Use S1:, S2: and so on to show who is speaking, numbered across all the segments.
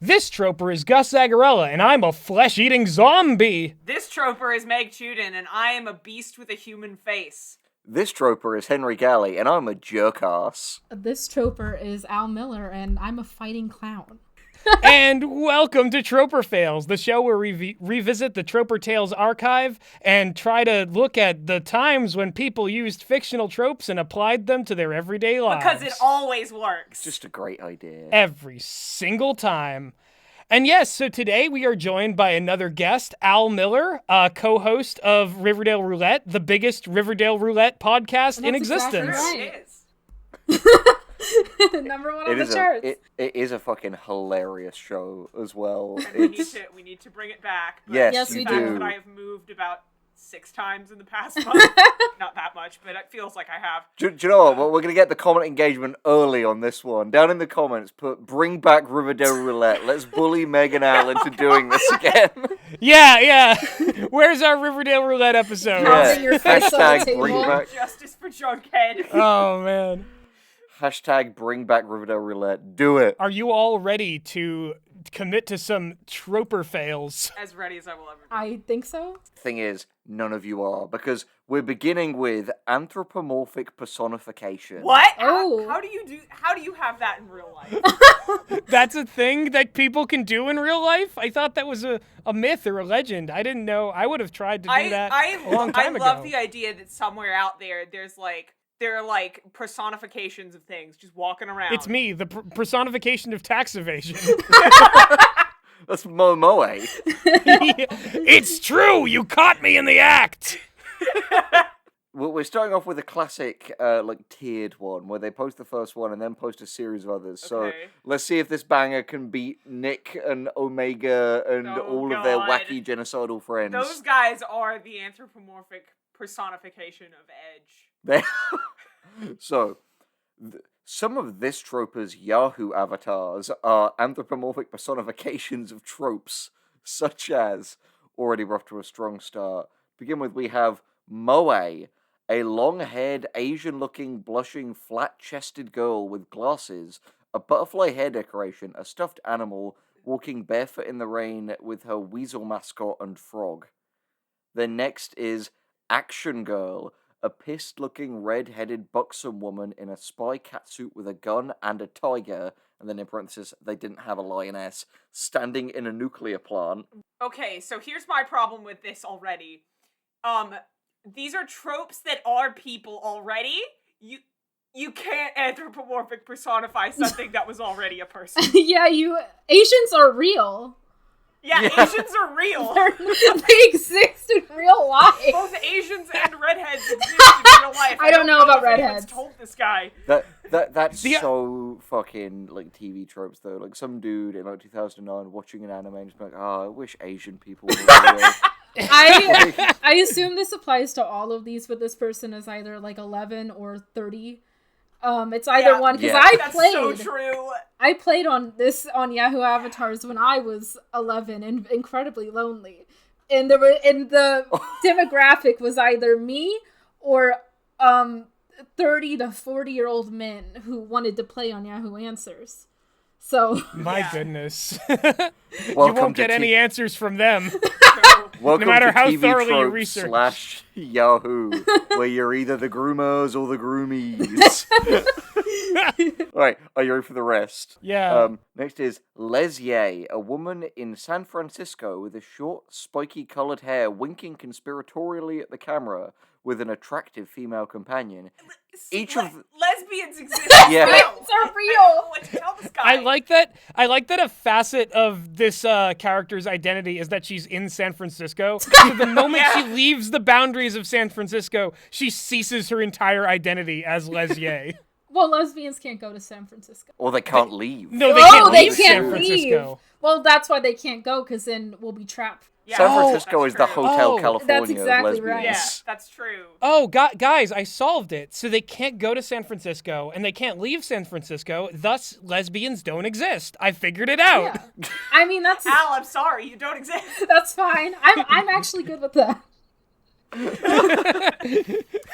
S1: This troper is Gus Zagarella, and I'm a flesh-eating zombie.
S2: This troper is Meg Chuden, and I am a beast with a human face.
S3: This troper is Henry Galley, and I'm a jerk-ass.
S4: This troper is Al Miller, and I'm a fighting clown.
S1: And welcome to Troper Tales, the show where we revisit the Troper Tales archive and try to look at the times when people used fictional tropes and applied them to their everyday lives.
S2: Because it always works.
S3: Just a great idea.
S1: Every single time. And yes, so today we are joined by another guest, Al Miller, co-host of Riverdale Roulette, the biggest Riverdale Roulette podcast in existence.
S4: Exactly
S2: It
S4: right.
S2: is.
S4: Number one on the charts.
S3: It is a fucking hilarious show as well.
S2: And we need to bring it back. But
S3: Yes,
S2: the
S4: you
S2: fact
S4: do.
S2: that I have moved about 6 times in the past month. Not that much, but it feels like I have.
S3: Do you know what? Well, we're going to get the comment engagement early on this one. Down in the comments, put bring back Riverdale Roulette. Let's bully Meg and Al into doing this again.
S1: Yeah. Where's our Riverdale Roulette episode?
S4: Pounding your face on the
S3: Hashtag
S4: table.
S3: bring back.
S2: Justice for Jughead.
S1: Oh, man.
S3: Hashtag bring back Riverdale Roulette. Do it.
S1: Are you all ready to commit to some troper fails?
S2: As ready as I will ever be.
S4: I think so.
S3: Thing is, none of you are, because we're beginning with anthropomorphic personification.
S2: What?
S4: Oh.
S2: How do you have that in real life?
S1: That's a thing that people can do in real life? I thought that was a myth or a legend. I didn't know. I would have tried to do that a long time ago.
S2: I love the idea that somewhere out there, there are personifications of things just walking around.
S1: It's me, the personification of tax evasion.
S3: That's Momoe.
S1: It's true! You caught me in the act!
S3: Well, we're starting off with a classic, tiered one, where they post the first one and then post a series of others. So
S2: Okay.
S3: let's see if this banger can beat Nick and Omega and
S2: Oh,
S3: all of their
S2: God.
S3: wacky genocidal friends.
S2: Those guys are the anthropomorphic personification of Edge.
S3: So, some of this troper's Yahoo avatars are anthropomorphic personifications of tropes, such as, already we're off to a strong start. Begin with, we have Moe, a long-haired, Asian-looking, blushing, flat-chested girl with glasses, a butterfly hair decoration, a stuffed animal, walking barefoot in the rain with her weasel mascot and frog. Then next is Action Girl, a pissed-looking, red-headed, buxom woman in a spy catsuit with a gun and a tiger, and then in parentheses, they didn't have a lioness, standing in a nuclear plant.
S2: Okay, so here's my problem with this already. These are tropes that are people already. You can't anthropomorphic personify something that was already a person.
S4: Yeah, Asians are real.
S2: Yeah, Asians are real.
S4: They exist in real life.
S2: Both Asians and redheads exist in real life.
S4: I don't know about
S2: if anyone's
S4: redheads.
S2: told this guy.
S3: That's
S1: The-
S3: so fucking, TV tropes, though. Like, some dude in, 2009 watching an anime and just be like, I wish Asian people were real.
S4: I assume this applies to all of these, but this person is either 11 or 30. It's either one because
S3: Yeah.
S2: That's so true.
S4: I played on Yahoo Avatars when I was 11 and incredibly lonely, and the demographic was either me or 30 to 40-year-old men who wanted to play on Yahoo Answers. So
S1: My goodness. You
S3: Welcome
S1: won't
S3: to
S1: get any answers from them.
S3: Welcome
S1: no matter
S3: to
S1: how
S3: TV
S1: thoroughly you
S3: tropes
S1: research.
S3: / Yahoo, where you're either the groomers or the groomies. Alright, are you ready for the rest?
S1: Yeah.
S3: Next is Lesye, a woman in San Francisco with a short, spiky coloured hair winking conspiratorially at the camera with an attractive female companion. Each of
S2: lesbians exist.
S3: Yeah.
S4: Lesbians are
S2: I don't
S4: real.
S2: know what to tell this guy.
S1: I like that a facet of this character's identity is that she's in San Francisco. So the moment she leaves the boundaries of San Francisco, she ceases her entire identity as Lesye.
S4: well, lesbians can't go to San Francisco.
S3: or they can't leave.
S1: No, they can't
S4: they
S1: leave
S4: can't
S1: San
S4: leave.
S1: Francisco.
S4: Well, that's why they can't go, because then we'll be trapped.
S2: Yeah,
S3: San
S1: Oh,
S3: Francisco
S2: that's
S3: is the
S2: true.
S3: Hotel
S1: Oh,
S3: California
S4: that's exactly
S3: of
S4: right.
S2: Yeah,
S3: lesbians.
S2: that's true.
S1: Oh, guys, I solved it. So they can't go to San Francisco, and they can't leave San Francisco, thus lesbians don't exist. I figured it out.
S4: Yeah. I mean, that's
S2: Al, I'm sorry, you don't exist.
S4: that's fine. I'm actually good with that.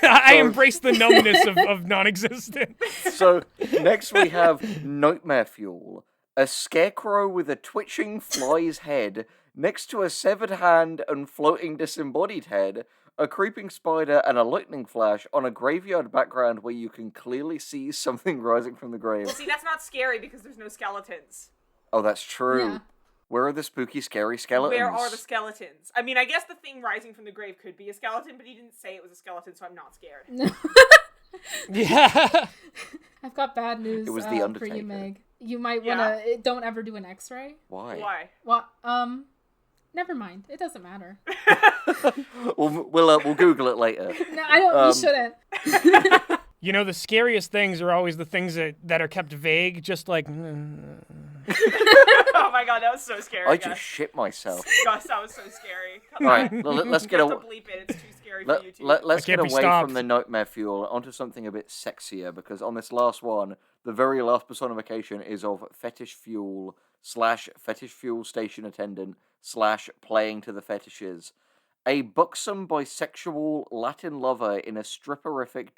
S1: I embrace the numbness of non-existence.
S3: So, next we have Nightmare Fuel, A scarecrow with a twitching fly's head next to a severed hand and floating disembodied head, a creeping spider, and a lightning flash on a graveyard background where you can clearly see something rising from the grave.
S2: Well, see, that's not scary because there's no skeletons.
S3: Oh, that's true.
S4: Yeah.
S3: Where are the spooky, scary skeletons?
S2: Where are the skeletons? I mean, I guess the thing rising from the grave could be a skeleton, but he didn't say it was a skeleton, so I'm not scared.
S1: Yeah.
S4: I've got bad news
S3: It was the
S4: for
S3: Undertaker.
S4: you, Meg. You might wanna don't ever do an X-ray.
S3: Why?
S2: Why?
S4: Well, never mind. It doesn't matter.
S3: We'll Google it later.
S4: No, I don't. You shouldn't.
S1: You know, the scariest things are always the things that are kept vague, just like...
S2: Oh my god, that was so scary.
S3: I
S2: Gus.
S3: just shit myself.
S2: Gus, that was so scary.
S3: All right, let's
S2: You
S3: get
S2: have to
S3: away.
S2: bleep it. It's too scary for you too.
S3: Let's get
S1: can't be
S3: away
S1: stopped.
S3: from the nightmare fuel onto something a bit sexier, because on this last one, the very last personification is of fetish fuel / fetish fuel station attendant / playing to the fetishes. A buxom bisexual Latin lover in a stripperific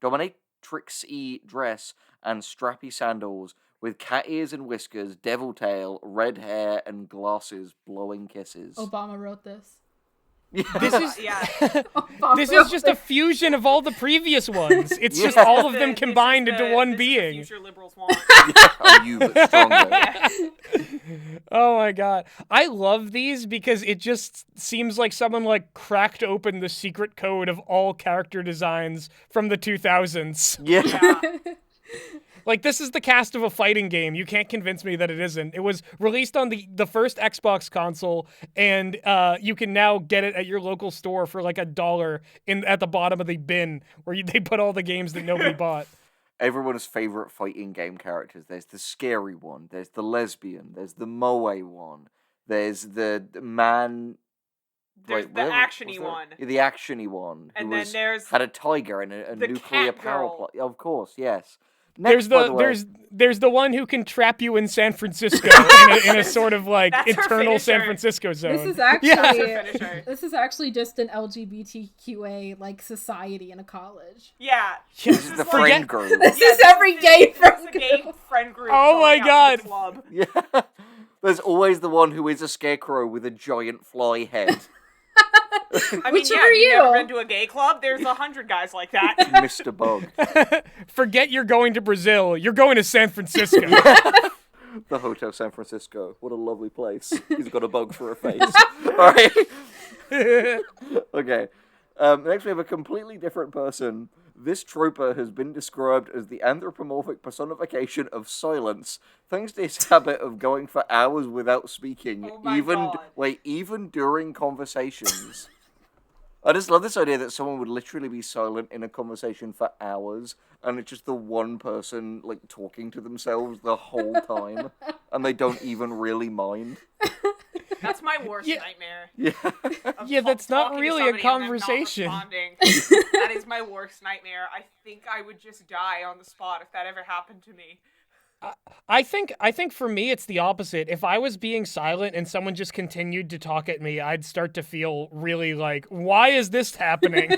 S3: dominatrix-y dress and strappy sandals with cat ears and whiskers, devil tail, red hair, and glasses blowing kisses.
S4: Obama wrote this.
S1: This is
S2: yeah.
S4: Obama
S1: this
S4: wrote
S1: is just a fusion of all the previous ones. It's just all of them
S2: This is
S1: combined into one
S2: this is the
S1: being.
S2: future liberals want.
S3: You, but stronger.
S1: Oh my god. I love these because it just seems like someone like cracked open the secret code of all character designs from the 2000s.
S3: Yeah.
S2: Yeah.
S1: Like, this is the cast of a fighting game. You can't convince me that it isn't. It was released on the first Xbox console, and you can now get it at your local store for like $1 at the bottom of the bin where they put all the games that nobody bought.
S3: Everyone's favorite fighting game characters. There's the scary one. There's the lesbian. There's the moe one. There's the man.
S2: There's the actiony one.
S3: Yeah, the actiony one.
S2: And
S3: who
S2: then there's
S3: had a tiger and a
S2: the
S3: nuclear
S2: cat
S3: power
S2: girl.
S3: plant. Of course, yes. Next,
S1: There's the one who can trap you in San Francisco in a sort of like
S2: That's her
S1: eternal San
S2: finisher.
S1: Francisco zone.
S4: This is actually
S2: That's her finisher.
S4: this is actually just an LGBTQA like society in a college.
S2: Yeah.
S3: this is the friend group.
S4: This is every gay friend
S2: It's a gay
S4: group.
S2: friend group.
S1: Oh my
S2: going out
S1: God.
S2: to the club.
S3: Yeah. There's always the one who is a scarecrow with a giant fly head.
S2: I mean,
S4: Which
S2: yeah,
S4: are
S2: you
S4: you?
S2: never been to a gay club? There's 100 guys like that.
S3: Mr. Bug.
S1: Forget you're going to Brazil. You're going to San Francisco.
S3: The Hotel San Francisco. What a lovely place. He's got a bug for a face. Alright. Okay. Next we have a completely different person. This trooper has been described as the anthropomorphic personification of silence, thanks to his habit of going for hours without speaking,
S2: Oh my God.
S3: even during conversations. I just love this idea that someone would literally be silent in a conversation for hours, and it's just the one person like talking to themselves the whole time, and they don't even really mind.
S2: That's my worst
S1: Yeah.
S2: nightmare.
S3: Yeah.
S2: of
S1: Yeah, that's not
S2: talking to
S1: really a
S2: somebody and them not
S1: conversation.
S2: responding. That is my worst nightmare. I think I would just die on the spot if that ever happened to me.
S1: I think for me it's the opposite. If I was being silent and someone just continued to talk at me, I'd start to feel really like, why is this happening?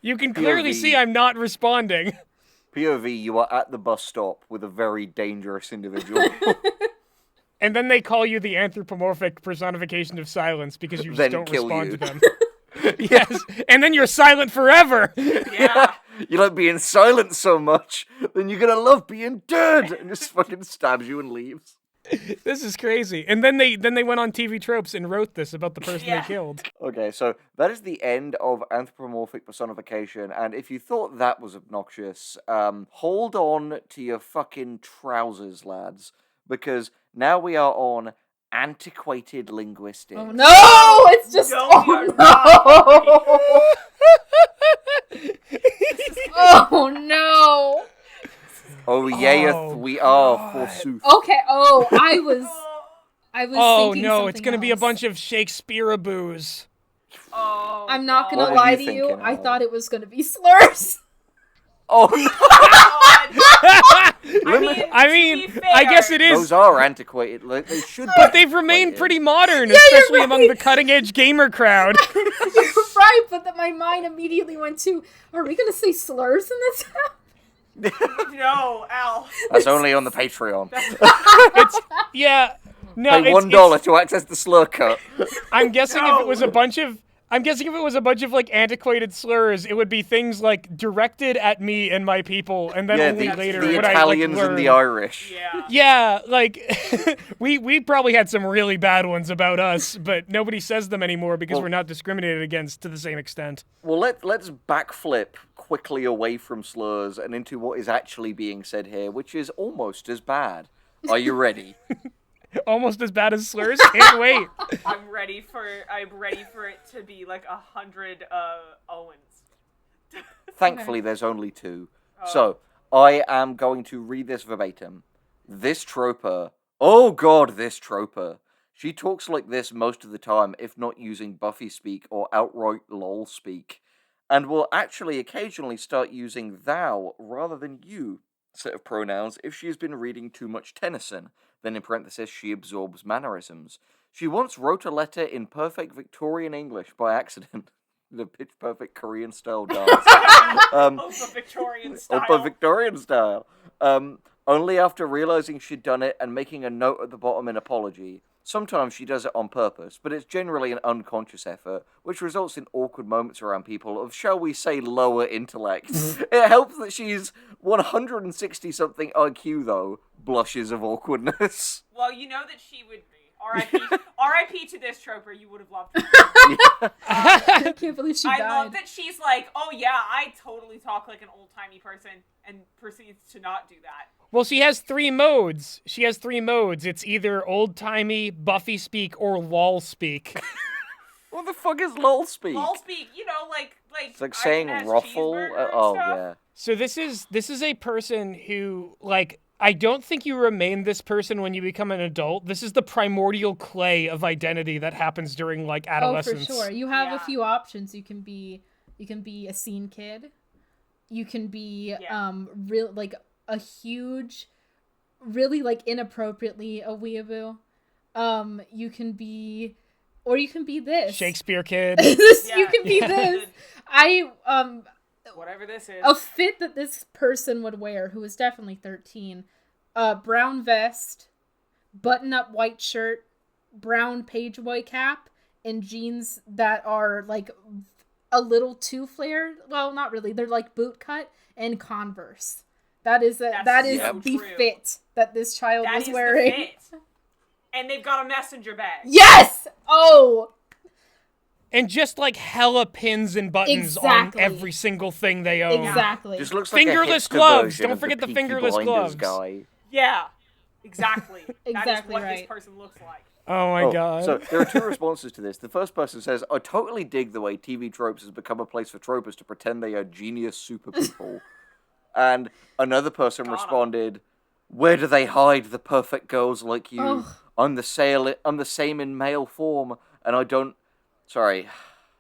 S1: You can clearly
S3: POV.
S1: see I'm not responding.
S3: POV, you are at the bus stop with a very dangerous individual.
S1: And then they call you the anthropomorphic personification of silence because you just
S3: Then
S1: don't
S3: kill
S1: respond
S3: you.
S1: to them. Yes, and then you're silent forever.
S2: Yeah.
S3: You like being silent so much, then you're gonna love being dead, and just fucking stabs you and leaves.
S1: This is crazy. And then they went on TV Tropes and wrote this about the person
S2: Yeah.
S1: they killed.
S3: Okay, so that is the end of anthropomorphic personification, and if you thought that was obnoxious, hold on to your fucking trousers, lads, because now we are on antiquated linguistics.
S4: Oh no! It's just
S2: No, you're
S4: oh no!
S3: Oh, yea,
S1: Oh,
S3: we are,
S1: God.
S3: forsooth.
S4: Okay. Oh, I was
S1: Oh
S4: thinking
S1: no, it's
S4: something
S1: gonna be a
S4: else.
S1: bunch of Shakespeare-aboos.
S2: Oh,
S4: I'm not
S3: What
S4: gonna
S3: were
S4: lie
S3: you
S4: to you.
S3: thinking
S4: I
S3: of?
S4: thought it was gonna be slurs.
S3: Oh,
S2: God.
S1: I
S2: to
S1: mean,
S2: be
S1: I guess
S2: fair,
S1: it is,
S3: those are antiquated. Like, they should be.
S1: but they've remained
S3: antiquated.
S1: pretty modern,
S4: you're
S1: especially among
S4: right.
S1: the cutting-edge gamer crowd.
S4: You're right, but my mind immediately went to, are we gonna say slurs in this?
S2: No, Al.
S3: That's only on the Patreon.
S1: It's yeah. No,
S3: Pay $1 to access the slur cut.
S1: I'm guessing if it was a
S2: No.
S1: bunch of like antiquated slurs, it would be things like directed at me and my people, and then
S3: Yeah,
S1: only
S3: the
S1: later
S3: the
S1: would I like
S3: Italians and the
S1: learn.
S3: Irish.
S2: Yeah.
S1: Yeah, like we probably had some really bad ones about us, but nobody says them anymore because
S3: Well-
S1: we're not discriminated against to the same extent.
S3: Well, let's backflip quickly away from slurs and into what is actually being said here, which is almost as bad. Are you ready?
S1: Almost as bad as slurs. Can't wait.
S2: I'm ready for it to be like 100 Owens.
S3: Thankfully, there's only 2. So, I am going to read this verbatim. This troper, oh god, this troper. She talks like this most of the time, if not using Buffy speak or outright lol speak, and will actually occasionally start using thou rather than you set of pronouns if she has been reading too much Tennyson. Then in parenthesis, she absorbs mannerisms. She once wrote a letter in perfect Victorian English by accident. The pitch perfect Korean style dance.
S2: Opa Victorian style.
S3: Opa Victorian style. Only after realizing she'd done it and making a note at the bottom in apology. Sometimes she does it on purpose, but it's generally an unconscious effort, which results in awkward moments around people of, shall we say, lower intellect. It helps that she's 160-something IQ, though. Blushes of awkwardness.
S2: Well, you know that she would be. R.I.P. to this troper. You would have loved her.
S4: I can't believe she
S2: I
S4: died.
S2: love that she's like, oh yeah, I totally talk like an old-timey person, and proceeds to not do that.
S1: Well, she has 3 modes. It's either old-timey, Buffy speak, or lol speak.
S3: What the fuck is lol speak?
S2: Lol speak, like
S3: It's like
S2: I
S3: saying
S2: can ask
S3: ruffle.
S2: cheeseburger and
S3: Oh,
S2: stuff.
S3: yeah.
S1: So this is a person who, like, I don't think you remain this person when you become an adult. This is the primordial clay of identity that happens during, like, adolescence.
S4: Oh, for sure. You have
S2: Yeah.
S4: a few options. You can be a scene kid. You can be real like a huge, really like inappropriately a weeaboo. You can be this.
S1: Shakespeare kid.
S4: You can be this.
S2: Whatever this is.
S4: A fit that this person would wear, who is definitely 13, brown vest, button-up white shirt, brown pageboy cap, and jeans that are like a little too flared. Well, not really. They're like boot cut, and Converse. That is
S2: so
S4: the
S2: true.
S4: fit that this child
S2: That
S4: was
S2: is
S4: wearing.
S2: the fit. And they've got a messenger bag.
S4: Yes! Oh!
S1: And just, like, hella pins and buttons
S4: Exactly.
S1: on every single thing they own.
S4: Exactly.
S3: Just looks like
S1: Fingerless
S3: a hipster
S1: gloves.
S3: version
S1: Don't
S3: of
S1: forget the
S3: Peaky
S1: fingerless
S3: Blinders
S1: gloves.
S3: guy.
S2: Yeah. Exactly. That is
S4: Exactly
S2: what
S4: right.
S2: this person looks like.
S1: Oh my god.
S3: So there are 2 responses to this. The first person says, I totally dig the way TV tropes has become a place for tropers to pretend they are genius super people. And another person responded, where do they hide the perfect girls like you?
S4: Ugh.
S3: I'm the same in male form, and I don't... Sorry,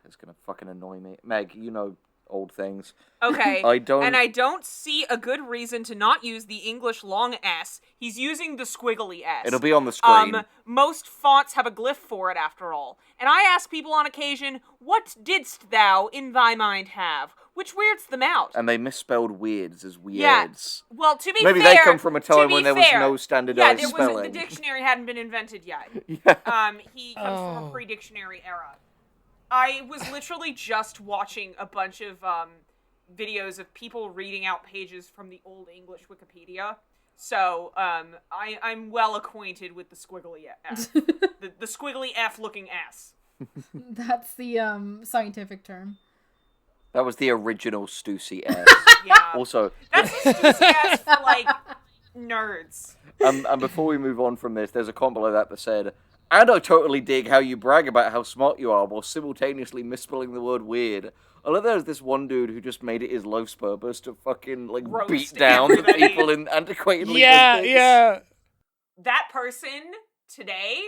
S3: it's gonna fucking annoy me. Meg, you know old things.
S2: Okay.
S3: I don't...
S2: And I don't see a good reason to not use the English long S. He's using the squiggly S.
S3: It'll be on the screen.
S2: Most fonts have a glyph for it, after all. And I ask people on occasion, what didst thou in thy mind have? Which weirds them out.
S3: And they misspelled weirds as weirds.
S2: Yeah. Well, to be
S3: Maybe
S2: fair...
S3: they come from a
S2: to
S3: time
S2: be
S3: when there was
S2: fair,
S3: no standardized
S2: the
S3: spelling.
S2: dictionary hadn't been invented yet.
S3: Yeah.
S2: He comes from a pre-dictionary era. I was literally just watching a bunch of videos of people reading out pages from the Old English Wikipedia. So, I'm well acquainted with the squiggly F. the squiggly F looking S.
S4: That's the scientific term.
S3: That was the original Stussy S.
S2: Yeah.
S3: Also,
S2: That's the Stussy S for, like, nerds.
S3: and before we move on from this, there's a comment below that said, and I totally dig how you brag about how smart you are while simultaneously misspelling the word weird. I love there's this one dude who just made it his life's purpose to fucking, like,
S2: Roast
S3: beat down the
S2: everybody.
S3: people in antiquated
S1: yeah,
S3: linguistics.
S1: yeah.
S2: That person, today...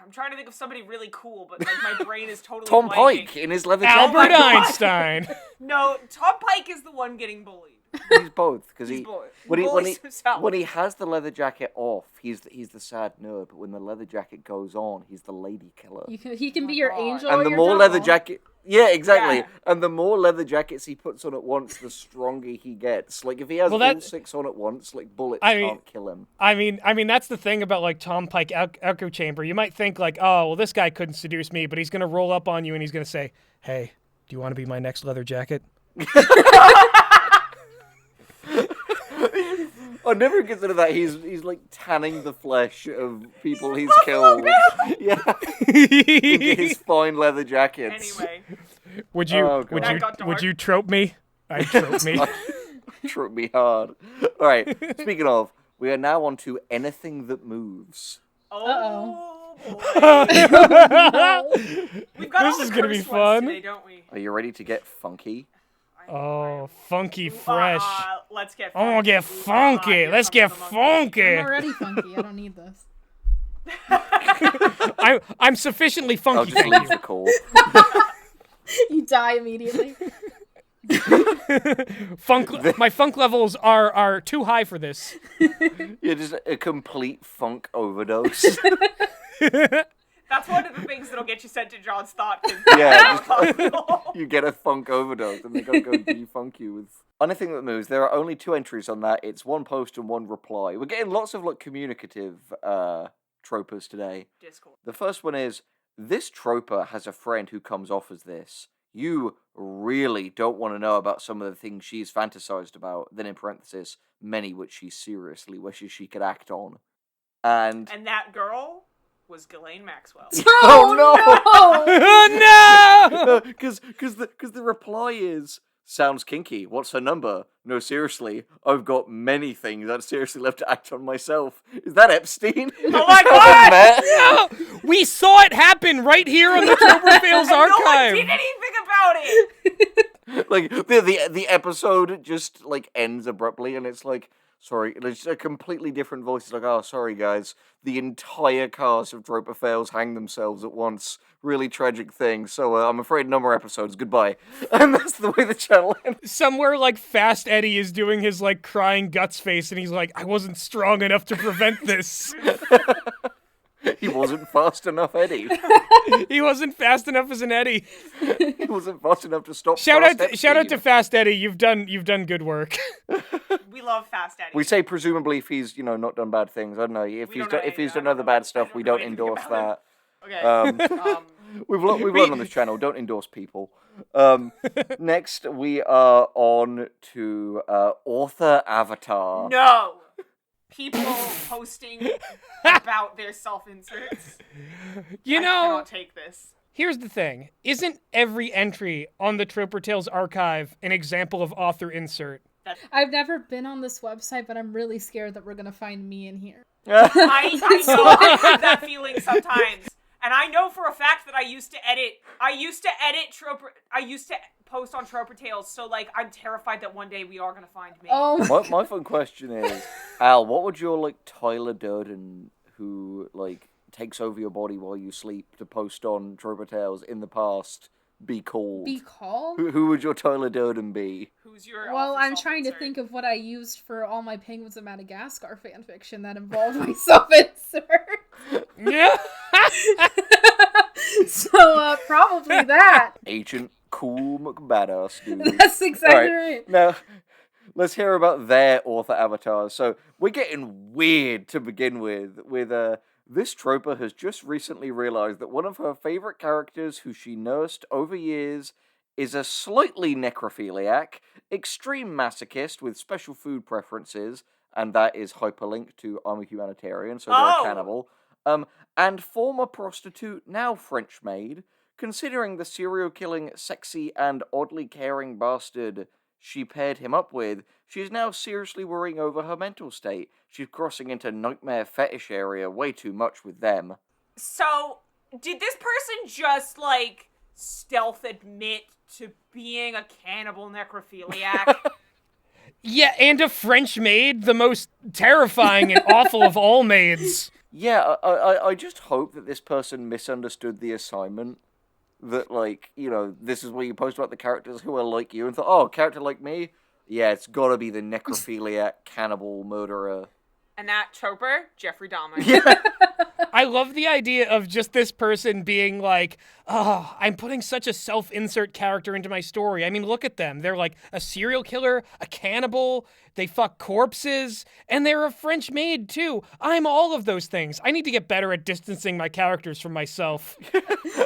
S2: I'm trying to think of somebody really cool, but like my brain is totally
S3: Tom
S2: blanking.
S3: Pike in his leather
S1: Albert
S3: jacket.
S2: God.
S1: Einstein.
S2: No, Tom Pike is the one getting bullied.
S3: He's both because
S2: He's
S3: he
S2: both.
S3: when he
S2: Bullies himself.
S3: when he has the leather jacket off, he's the sad nerd. But when the leather jacket goes on, he's the lady killer.
S4: He can
S2: Oh
S4: be
S2: my
S4: your
S2: God.
S4: angel
S3: And
S4: or
S3: the
S4: your
S3: more leather
S4: devil.
S3: jacket, yeah, exactly.
S2: Yeah.
S3: And the more leather jackets he puts on at once, the stronger he gets. Like if he has all 6 on at once, like bullets can't kill him.
S1: I mean, that's the thing about like Tom Pike Echo Chamber. You might think like, oh, well, this guy couldn't seduce me, but he's gonna roll up on you and he's gonna say, "Hey, do you want to be my next leather jacket?"
S3: I never consider that he's like tanning the flesh of people he's killed. Yeah, his fine leather jackets.
S2: Anyway,
S1: Would you
S3: Oh,
S1: would
S3: God.
S1: you
S2: That got
S1: would
S2: dark.
S1: you trope me? I trope me.
S3: Trip me hard. All right. Speaking of, we are now on to anything that moves.
S2: oh boy,
S4: No.
S2: we've got
S1: This
S2: all the
S1: is gonna be
S2: cursed
S1: fun.
S2: ones today, don't we?
S3: Are you ready to get funky?
S1: Oh, funky fresh.
S2: Let's get.
S1: I want to get
S2: Ooh,
S1: funky.
S2: here
S1: Let's
S2: comes
S1: get
S2: the monkey.
S1: funky.
S4: I'm already funky. I don't need this.
S1: I'm sufficiently
S3: I'll
S1: funky.
S3: just
S1: Thank
S3: leave
S1: you.
S3: the call.
S4: You die immediately.
S1: My funk levels are too high for this.
S3: You're just a complete funk overdose.
S2: That's one of the things that'll get you sent to John's thought.
S3: Yeah, you get a funk overdose and they gotta go defunk you with anything that moves. There are only 2 entries on that. It's 1 post and 1 reply. We're getting lots of like communicative tropers today.
S2: Discord.
S3: The first one is, this troper has a friend who comes off as this. You really don't want to know about some of the things she's fantasized about. Then in parenthesis, many which she seriously wishes she could act on. And
S2: And that girl was Ghislaine Maxwell.
S3: Oh,
S1: No!
S3: Because the reply is, sounds kinky. What's her number? No, seriously, I've got many things I'd seriously love to act on myself. Is that Epstein?
S2: Oh my God!
S3: Matt?
S1: No! We saw it happen right here on the Troper Tales
S2: No one
S1: archive.
S2: did anything about it.
S3: Like the episode just like ends abruptly, and it's like, sorry, it's a completely different voice. It's like, oh, sorry guys, the entire cast of Troper Fails hang themselves at once. Really tragic thing. So I'm afraid no more episodes. Goodbye. And that's the way the channel ends.
S1: Somewhere like Fast Eddie is doing his like crying guts face, and he's like, "I wasn't strong enough to prevent this.
S3: He wasn't fast enough, Eddie.
S1: He wasn't fast enough as an Eddie."
S3: He wasn't fast enough to stop.
S1: Shout
S3: Fast
S1: out
S3: Epstein.
S1: to Fast Eddie. You've done good work.
S2: We love Fast Eddie.
S3: We say presumably if he's not done bad things. I don't know if
S2: We
S3: he's
S2: don't
S3: done
S2: know
S3: if he's
S2: anything.
S3: done
S2: I
S3: other
S2: don't
S3: bad
S2: know.
S3: stuff.
S2: I
S3: We
S2: don't
S3: don't
S2: know anything
S3: endorse
S2: about
S3: that.
S2: Okay.
S3: We've learned on this channel. Don't endorse people. Next we are on to author avatar.
S2: No. People posting about their self-inserts.
S1: You
S2: I
S1: know,
S2: cannot take this.
S1: here's the thing. Isn't every entry on the Troper Tales archive an example of author insert?
S4: I've never been on this website, but I'm really scared that we're gonna find me in here.
S2: I know I have that feeling sometimes. And I know for a fact that I used to edit Troper. I used to post on Troper Tales, so like I'm terrified that one day we are gonna find me.
S4: Oh,
S3: My fun question is, Al, what would your like Tyler Durden, who like takes over your body while you sleep to post on Troper Tales in the past, be called?
S4: be called?
S3: Who would your Tyler Durden be?
S2: Who's your?
S4: Well,
S2: author
S4: I'm trying to
S2: self-insert?
S4: think of what I used for all my Penguins of Madagascar fanfiction that involved my self-insert.
S1: Yeah.
S4: So, probably that.
S3: Agent Cool McBadass, dude.
S4: That's exactly
S3: Alright,
S4: right.
S3: Now, let's hear about their author avatars. So, we're getting weird to begin with this troper has just recently realized that one of her favorite characters who she nursed over years is a slightly necrophiliac, extreme masochist with special food preferences, and that is hyperlinked to I'm a Humanitarian, so they're
S2: Oh.
S3: a cannibal, and former prostitute, now French maid. Considering the serial-killing, sexy, and oddly caring bastard she paired him up with, she is now seriously worrying over her mental state. She's crossing into nightmare fetish area way too much with them.
S2: So, did this person just like stealth admit to being a cannibal necrophiliac?
S1: Yeah, and a French maid, the most terrifying and awful of all maids.
S3: Yeah, I just hope that this person misunderstood the assignment. That, like, this is where you post about the characters who are like you, and thought, oh, a character like me? Yeah, it's gotta be the necrophiliac cannibal murderer.
S2: And that Troper, Jeffrey Dahmer.
S3: Yeah.
S1: I love the idea of just this person being like, oh, I'm putting such a self-insert character into my story. I mean, look at them. They're like a serial killer, a cannibal, they fuck corpses, and they're a French maid, too. I'm all of those things. I need to get better at distancing my characters from myself.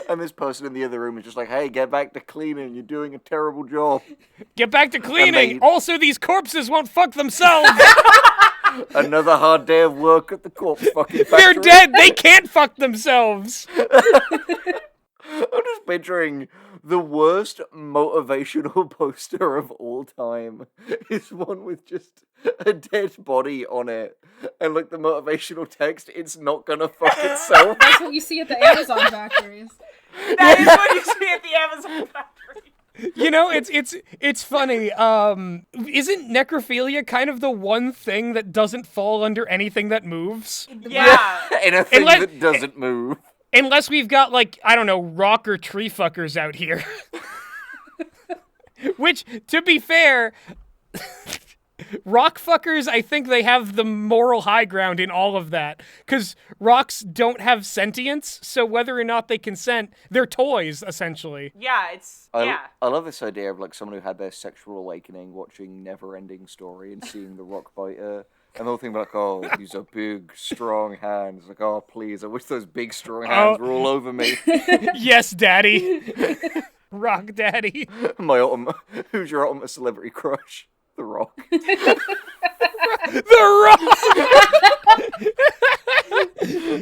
S3: And this person in the other room is just like, hey, get back to cleaning. You're doing a terrible job.
S1: Get back to cleaning.
S3: they-
S1: Also, these corpses won't fuck themselves.
S3: Another hard day of work at the corpse fucking factory.
S1: They're dead. They can't fuck themselves.
S3: I'm just picturing the worst motivational poster of all time is one with just a dead body on it. And like the motivational text, it's not gonna fuck itself.
S4: That's what you see at the Amazon factories.
S2: That is what you see at the Amazon factory.
S1: You know, it's funny. Isn't necrophilia kind of the one thing that doesn't fall under anything that moves?
S2: Yeah.
S3: Anything
S1: Unless-
S3: that doesn't move.
S1: Unless we've got, like, I don't know, rock or tree fuckers out here. Which, to be fair, rock fuckers, I think they have the moral high ground in all of that. Because rocks don't have sentience, so whether or not they consent, they're toys, essentially.
S2: Yeah, it's
S3: I love this idea of like someone who had their sexual awakening watching Never-Ending Story and seeing the rock biter. And the whole thing about like, oh, these are big, strong hands. Like, oh, please, I wish those big, strong hands were all over me.
S1: Yes, daddy. Rock daddy.
S3: Who's your ultimate celebrity crush? The Rock.
S1: The Rock!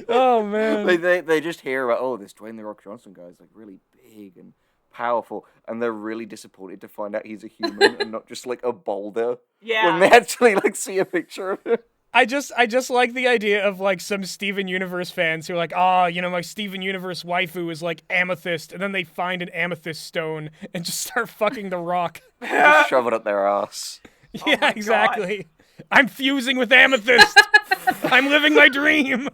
S1: Oh, man.
S3: They just hear about, oh, this Dwayne The Rock Johnson guy is like really big and powerful, and they're really disappointed to find out he's a human and not just like a boulder.
S2: Yeah.
S3: When they actually like see a picture of him.
S1: I just like the idea of like some Steven Universe fans who are like, my Steven Universe waifu is like amethyst, and then they find an amethyst stone and just start fucking the Rock.
S3: Just shove it up their ass.
S1: Yeah,
S2: my
S1: exactly. I'm fusing with amethyst. I'm living my dream.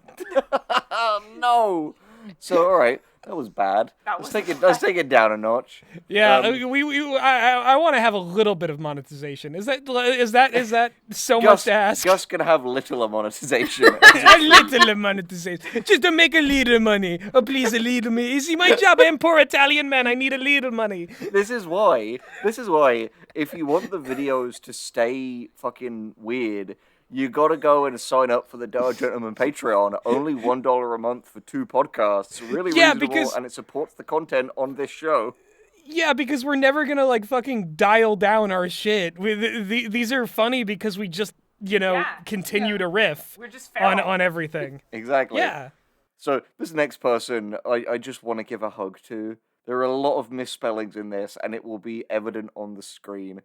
S3: Oh no! So all right, that was bad. Let's take it down a notch.
S1: Yeah, I want to have a little bit of monetization. Is that so much to ask?
S3: Gus gonna have little monetization.
S1: A little monetization, just to make a little money. Oh, please, a little money. You see, my job, I'm poor Italian man. I need a little money.
S3: This is why, if you want the videos to stay fucking weird, you gotta go and sign up for the Dollar Gentleman Patreon. Only $1 a month for 2 podcasts. Really reasonable, and it supports the content on this show.
S1: Yeah, because we're never gonna like fucking dial down our shit. These are funny because we just continue to riff
S2: We're just feral.
S1: on everything.
S3: Exactly.
S1: Yeah.
S3: So this next person, I just want to give a hug to. There are a lot of misspellings in this, and it will be evident on the screen.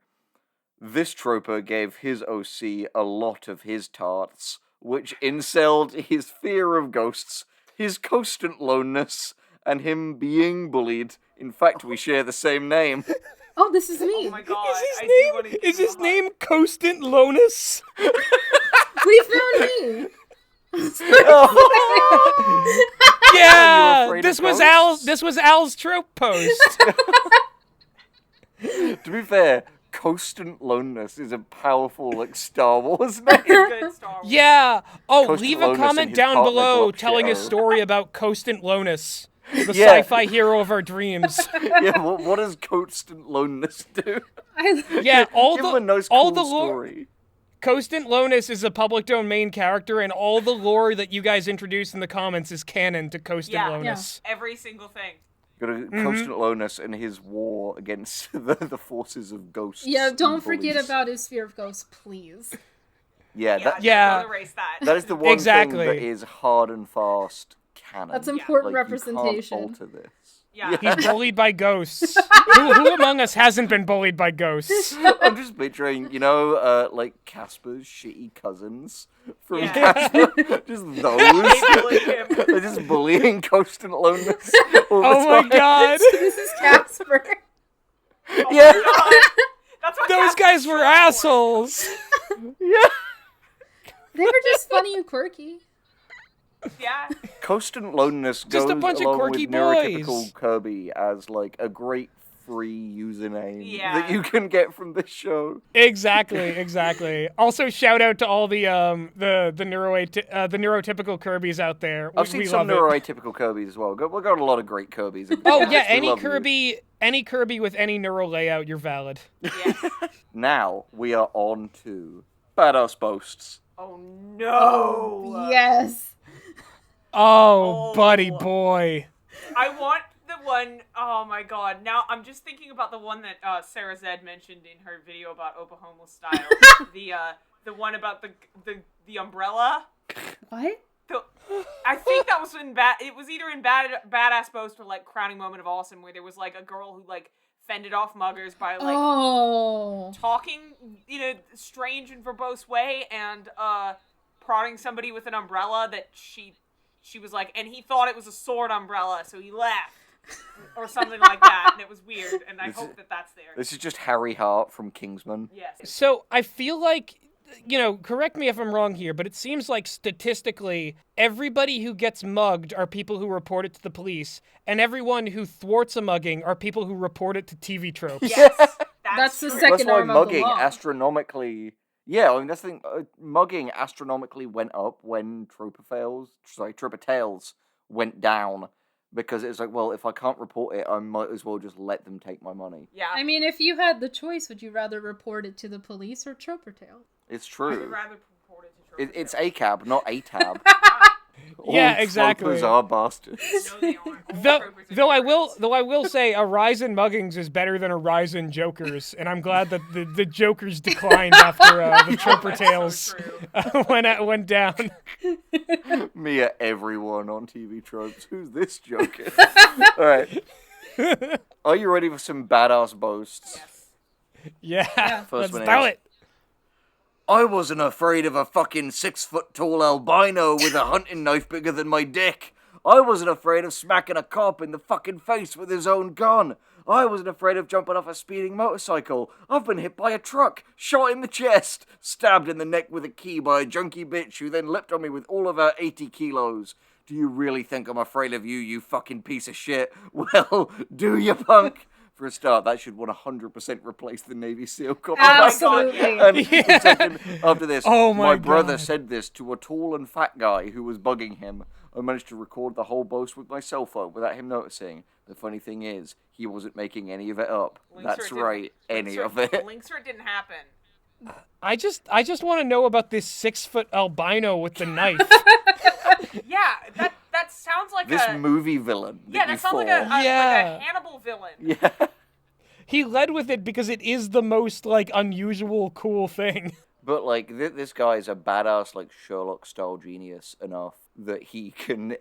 S3: This troper gave his OC a lot of his tarts, which incelled his fear of ghosts, his constant loneness, and him being bullied. In fact, we share the same name.
S4: Oh, this is me.
S2: Oh my god. I do wanna give
S1: Is
S2: you
S1: his
S2: a hug.
S1: name Constant Lonus?
S4: We found me.
S1: Yeah,
S3: afraid
S1: this
S3: of
S1: was
S3: ghosts?
S1: Al's trope post.
S3: To be fair, constant loneness is a powerful, like, Star Wars name.
S2: Good Star Wars.
S1: Yeah. Oh,
S3: Constant
S1: leave a
S3: Lonus and
S1: comment
S3: his
S1: down
S3: partner
S1: below
S3: Glock
S1: telling a
S3: Shadow.
S1: story about Constant Lonus, the
S3: Yeah.
S1: sci-fi hero of our dreams.
S3: Yeah, what does constant loneness do?
S1: Yeah, all
S3: Give him
S1: the
S3: a nice,
S1: all
S3: cool
S1: the lore.
S3: story.
S1: Constant Lonus is a public domain character, and all the lore that you guys introduce in the comments is canon to Constant
S2: Yeah.
S1: Lonus.
S2: Every single thing.
S3: Got a constant loneness in his war against the forces of ghosts.
S4: Yeah,
S3: and
S4: don't forget
S3: bullies.
S4: about his fear of ghosts, please.
S3: Yeah,
S1: Yeah.
S2: Don't erase that.
S3: that is the one
S1: Exactly.
S3: thing that is hard and fast canon.
S4: That's important
S3: Like,
S4: representation.
S3: You can't alter this.
S2: Yeah.
S1: He's bullied by ghosts. who among us hasn't been bullied by ghosts?
S3: I'm just picturing, like Casper's shitty cousins from
S2: Yeah.
S3: Casper. Just
S2: They
S3: those.
S2: bullied him.
S3: They're just bullying constant loneness. all the
S1: Oh my
S3: time.
S1: god.
S4: This is Casper.
S2: Oh my
S3: Yeah.
S2: God. That's what
S1: Those
S2: Casper's
S1: guys were
S2: short for.
S1: assholes.
S3: Yeah.
S4: They were just funny and quirky.
S2: Yeah.
S3: Constant loneness
S1: Just
S3: goes
S1: a bunch of
S3: along
S1: quirky
S3: with neurotypical
S1: boys.
S3: Kirby as like a great free username
S2: Yeah.
S3: that you can get from this show.
S1: Exactly. Also, shout out to all the neurotypical Kirby's out there.
S3: I've seen
S1: we
S3: some
S1: love it.
S3: neuroatypical Kirby's as well. We've got a lot of great Kirby's.
S1: Oh
S3: Yes,
S1: yeah,
S3: we love you.
S1: any Kirby with any neural layout, you're valid.
S2: Yes.
S3: Now we are on to Badass Boasts.
S2: Oh no.
S4: Yes.
S1: Oh,
S2: Oh.
S1: buddy boy.
S2: I want the one, oh my god. Now, I'm just thinking about the one that Sarah Zed mentioned in her video about Oklahoma style. The one about the umbrella.
S4: What?
S2: I think that was it was either in Badass Boast or like Crowning Moment of Awesome, where there was like a girl who like fended off muggers by like talking in a strange and verbose way and prodding somebody with an umbrella that she was like, and he thought it was a sword umbrella, so he laughed. Or something like that, and it was weird, and I hope that that's there.
S3: This is just Harry Hart from Kingsman.
S2: Yes.
S1: So I feel like, correct me if I'm wrong here, but it seems like statistically, everybody who gets mugged are people who report it to the police, and everyone who thwarts a mugging are people who report it to TV tropes.
S2: Yes.
S4: That's the
S2: true.
S4: second
S3: That's why
S4: arm of the
S3: mugging
S4: law.
S3: astronomically... Yeah, I mean, that's the thing. Mugging astronomically went up when Troper Tales went down. Because it's like, well, if I can't report it, I might as well just let them take my money.
S2: Yeah.
S4: I mean, if you had the choice, would you rather report it to the police or Troper Tales?
S3: It's
S2: I
S3: true.
S2: would rather report it to Troper
S3: It's
S2: Tales.
S3: ACAB, not ATAB.
S1: Yeah,
S3: All
S1: exactly.
S3: Tropers are bastards.
S2: No, they aren't. All
S1: Though,
S2: Tropers are
S1: though I
S2: terrorists.
S1: will say a rise in muggings is better than a rise in jokers, and I'm glad that the jokers declined after the Troper
S2: That's
S1: Tales
S2: so true.
S1: went down.
S3: Me at everyone on TV tropes. Who's this joker? Alright. Are you ready for some badass boasts?
S2: Yes.
S1: Yeah,
S3: First
S1: let's
S3: one
S1: do
S3: is-
S1: it.
S3: I wasn't afraid of a fucking 6-foot-tall albino with a hunting knife bigger than my dick. I wasn't afraid of smacking a cop in the fucking face with his own gun. I wasn't afraid of jumping off a speeding motorcycle. I've been hit by a truck, shot in the chest, stabbed in the neck with a key by a junkie bitch who then leapt on me with all of her 80 kilos. Do you really think I'm afraid of you, you fucking piece of shit? Well, do you, punk? For a start, that should 100% replace the Navy SEAL cop.
S4: Absolutely.
S3: And the second, after this,
S1: Oh my
S3: brother
S1: God.
S3: said this to a tall and fat guy who was bugging him. I managed to record the whole boast with my cell phone without him noticing. The funny thing is, he wasn't making any of it up.
S2: Links or
S3: That's
S2: it didn't-
S3: right, any
S2: links or-
S3: of it.
S2: Links or it didn't happen.
S1: I just want to know about this 6-foot albino with the knife.
S2: Yeah, that sounds like
S3: This
S2: a...
S3: movie villain.
S2: Yeah, that sounds like a
S1: Yeah.
S2: Hannibal villain.
S3: Yeah.
S1: He led with it because it is the most unusual cool thing.
S3: But this guy is a badass Sherlock style genius enough that he can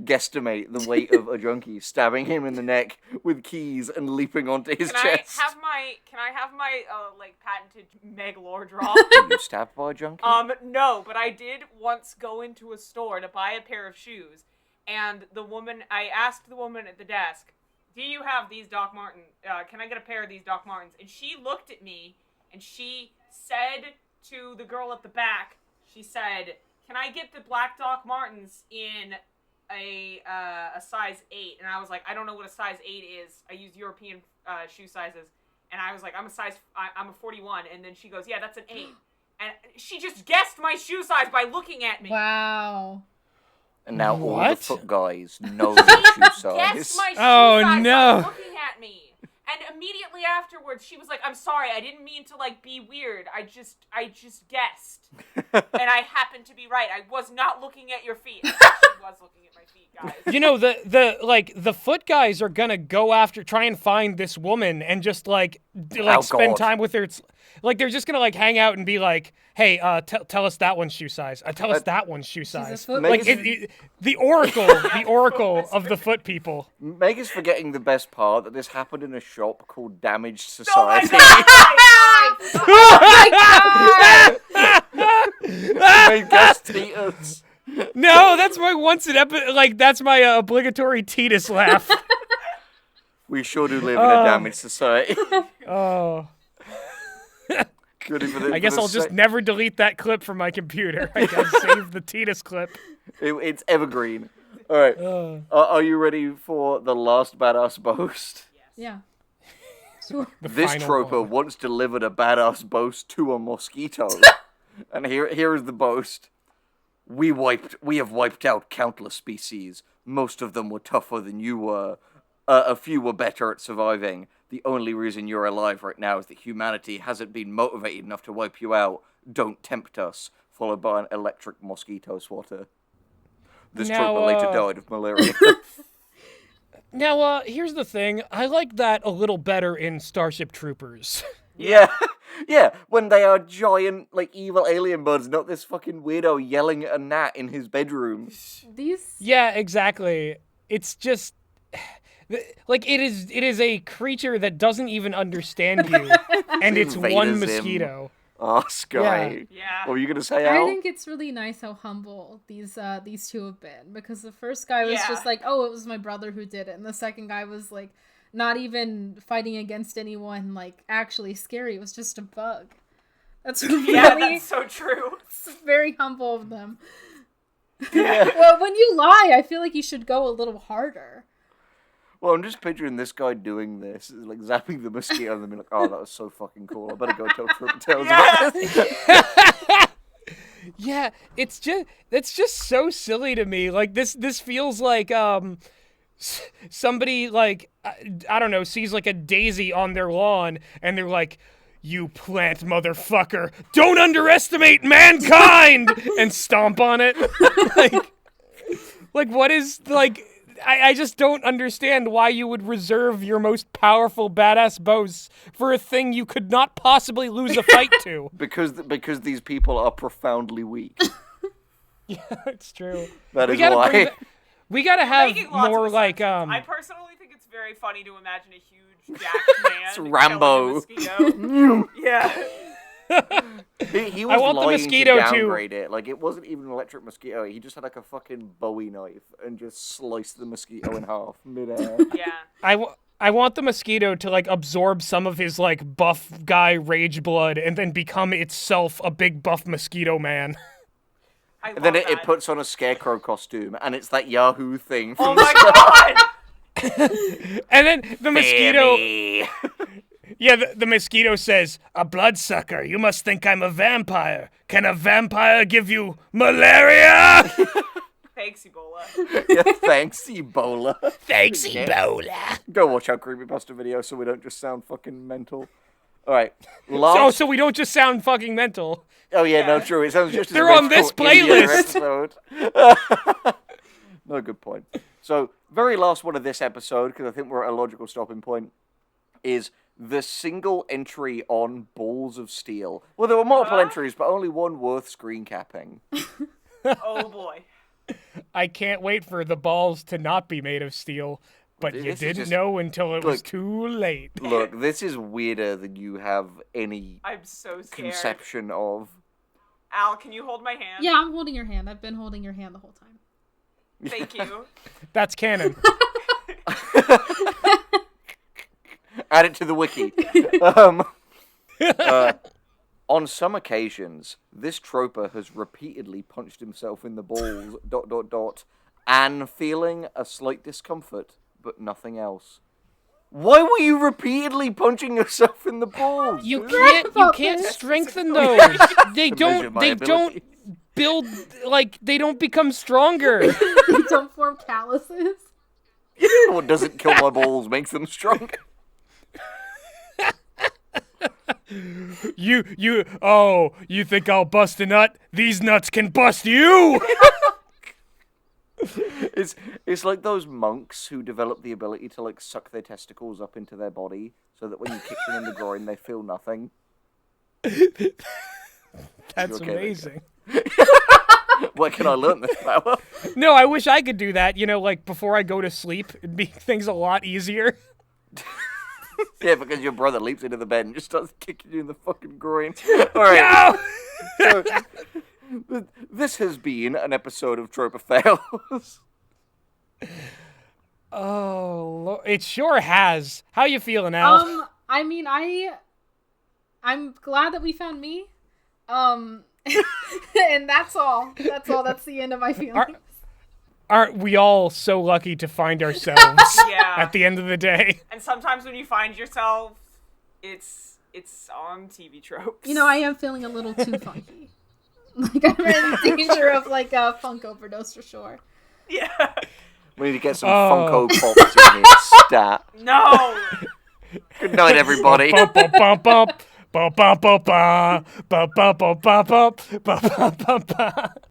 S3: guesstimate the weight of a junkie, stabbing him in the neck with keys and leaping onto his chest.
S2: Can I have my patented Meg lore drop?
S3: Were you stabbed by a junkie?
S2: No, but I did once go into a store to buy a pair of shoes, and I asked the woman at the desk, "Do you have these Doc Martens? Can I get a pair of these Doc Martens?" And she looked at me, and she said to the girl at the back, she said, "Can I get the black Doc Martens in a size 8?" And I was like, "I don't know what a size 8 is. I use European shoe sizes." And I was like, I'm a 41. And then she goes, "Yeah, that's an 8." And she just guessed my shoe size by looking at me.
S4: Wow.
S3: And now all the
S1: What?
S3: foot guys know your shoe
S2: Guessed
S3: size.
S2: my shoe
S1: Oh,
S2: size
S1: no.
S2: by looking at me. And immediately afterwards, she was like, "I'm sorry, I didn't mean to be weird. I just guessed." And I happened to be right. I was not looking at your feet. She was looking at my feet, guys.
S1: You know, the foot guys are gonna go after, try and find this woman and just
S3: Oh,
S1: spend
S3: God.
S1: time with her. It's, they're just gonna hang out and be like, "Hey, tell us that one's shoe size. Tell us that one's shoe size."
S4: foot
S3: Make
S1: The oracle of the foot people.
S3: Meg is forgetting the best part, that this happened in a shop called Damaged
S2: Oh my
S3: Society.
S2: God!
S3: They guessed Titus.
S1: No, that's my that's my obligatory Titus laugh.
S3: We sure do live in a damaged society.
S1: Oh.
S3: Ready for the-
S1: I guess
S3: for the
S1: I'll just
S3: sec-
S1: never delete that clip from my computer. I gotta save the Titus clip.
S3: It's evergreen. All right. Are you ready for the last badass boast?
S4: Yeah. Sure.
S3: This
S1: final
S3: Troper
S1: one.
S3: once delivered a badass boast to a mosquito. And here is the boast. We have wiped out countless species. Most of them were tougher than you were. A few were better at surviving. The only reason you're alive right now is that humanity hasn't been motivated enough to wipe you out. Don't tempt us. Followed by an electric mosquito swatter. This
S1: Now,
S3: Troper later died of malaria.
S1: Now, here's the thing. I like that a little better in Starship Troopers.
S3: Yeah, yeah, when they are giant, like, evil alien buds, not this fucking weirdo yelling at a gnat in his bedroom.
S4: These.
S1: Yeah, exactly. It's just... Like, it is a creature that doesn't even understand you, and it's
S3: Invaders
S1: one
S3: him.
S1: mosquito.
S3: Oh, Sky.
S2: Yeah.
S3: What were you going to say,
S4: I
S3: Al?
S4: think it's really nice how humble these two have been, because the first guy was
S2: Yeah.
S4: just like, oh, it was my brother who did it, and the second guy was like, not even fighting against anyone like actually scary. It was just a bug. That's really
S2: Yeah, that's so true.
S4: it's very humble of them.
S3: Yeah.
S4: Well, when you lie, I feel like you should go a little harder.
S3: Well, I'm just picturing this guy doing this, like zapping the mosquito, and then being like, oh, that was so fucking cool. I better go tell Troper Tales about this.
S1: Yeah, it's just so silly to me. Like, this feels like, somebody, like, I don't know, sees, like, a daisy on their lawn, and they're like, you plant motherfucker, don't underestimate mankind! And stomp on it. like, what is, like... I just don't understand why you would reserve your most powerful badass boasts for a thing you could not possibly lose a fight to.
S3: Because these people are profoundly weak.
S1: Yeah, it's true.
S3: That is
S1: gotta
S3: why.
S1: We gotta have
S2: Making lots
S1: more
S2: of
S1: like
S2: assumptions. I personally think it's very funny to imagine a huge jacked man
S3: It's
S2: killing
S3: Rambo.
S2: a mosquito. Yeah.
S3: He was
S1: want the
S3: lying
S1: mosquito
S3: to
S1: to-
S3: downgrade it. Like, it wasn't even an electric mosquito. He just had like a fucking Bowie knife and just sliced the mosquito in half midair.
S2: Yeah.
S1: I want the mosquito to like absorb some of his like buff guy rage blood and then become itself a big buff mosquito man.
S2: I
S3: And then
S2: love
S3: it
S2: that.
S3: puts on a scarecrow costume, and it's that Yahoo thing
S2: Oh
S3: from
S2: my god!
S1: And then the mosquito,
S3: Fanny.
S1: yeah, the mosquito says, "A bloodsucker. You must think I'm a vampire. Can a vampire give you malaria?"
S2: Thanks, Ebola.
S3: Yeah, thanks, Ebola.
S1: Thanks,
S3: Yeah.
S1: Ebola.
S3: Go watch our creepypasta video so we don't just sound fucking mental. Alright, last...
S1: So we don't just sound fucking mental.
S3: Oh yeah, no,
S2: Yeah.
S3: true. It sounds just as
S1: They're on this
S3: mental in the other
S1: playlist.
S3: episode. No, good point. So, very last one of this episode, because I think we're at a logical stopping point, is the single entry on Balls of Steel. Well, there were multiple entries, but only one worth screen capping.
S2: Oh boy.
S1: I can't wait for the balls to not be made of steel, but
S3: This
S1: you
S3: is
S1: didn't
S3: just-
S1: know until it was
S3: look.
S1: too late.
S3: Look, this is weirder than you have any
S2: I'm so scared.
S3: conception of.
S2: Al, can you hold my hand?
S4: Yeah, I'm holding your hand. I've been holding your hand the whole time.
S2: Thank you.
S1: That's canon.
S3: Add it to the wiki. On some occasions, this troper has repeatedly punched himself in the balls, ... and feeling a slight discomfort, but nothing else. Why were you repeatedly punching yourself in the balls?
S1: You
S3: dude?
S1: can't
S4: this.
S1: strengthen those. They
S3: To measure
S1: don't
S3: my
S1: they
S3: abilities.
S1: don't build like they don't become stronger.
S4: You don't form calluses.
S3: What doesn't kill my balls makes them stronger.
S1: You think I'll bust a nut? These nuts can bust you.
S3: It's like those monks who develop the ability to like suck their testicles up into their body so that when you kick them in the groin they feel nothing.
S1: That's
S3: okay,
S1: amazing.
S3: Where can I learn this power?
S1: No, I wish I could do that, like before I go to sleep. It'd make things a lot easier.
S3: Yeah, because your brother leaps into the bed and just starts kicking you in the fucking groin. Alright.
S1: No!
S3: So, this has been an episode of Troper Tales.
S1: Oh, it sure has. How you feeling, Al?
S4: I mean, I'm glad that we found me. And that's all. That's the end of my feelings.
S1: Aren't we all so lucky to find ourselves
S2: Yeah.
S1: at the end of the day?
S2: And sometimes when you find yourself It's on TV Tropes.
S4: You know, I am feeling a little too funky. Like, I'm in danger of, like, a funk overdose for sure.
S2: Yeah.
S3: We need to get some Funko Pops in here. Stat.
S2: No.
S3: Good night, everybody.
S1: Bum, bum, bum, bum. Bum, bum, bum, bum. Bum, bum, bum, bum, bum. Bum, bum, bum, bum.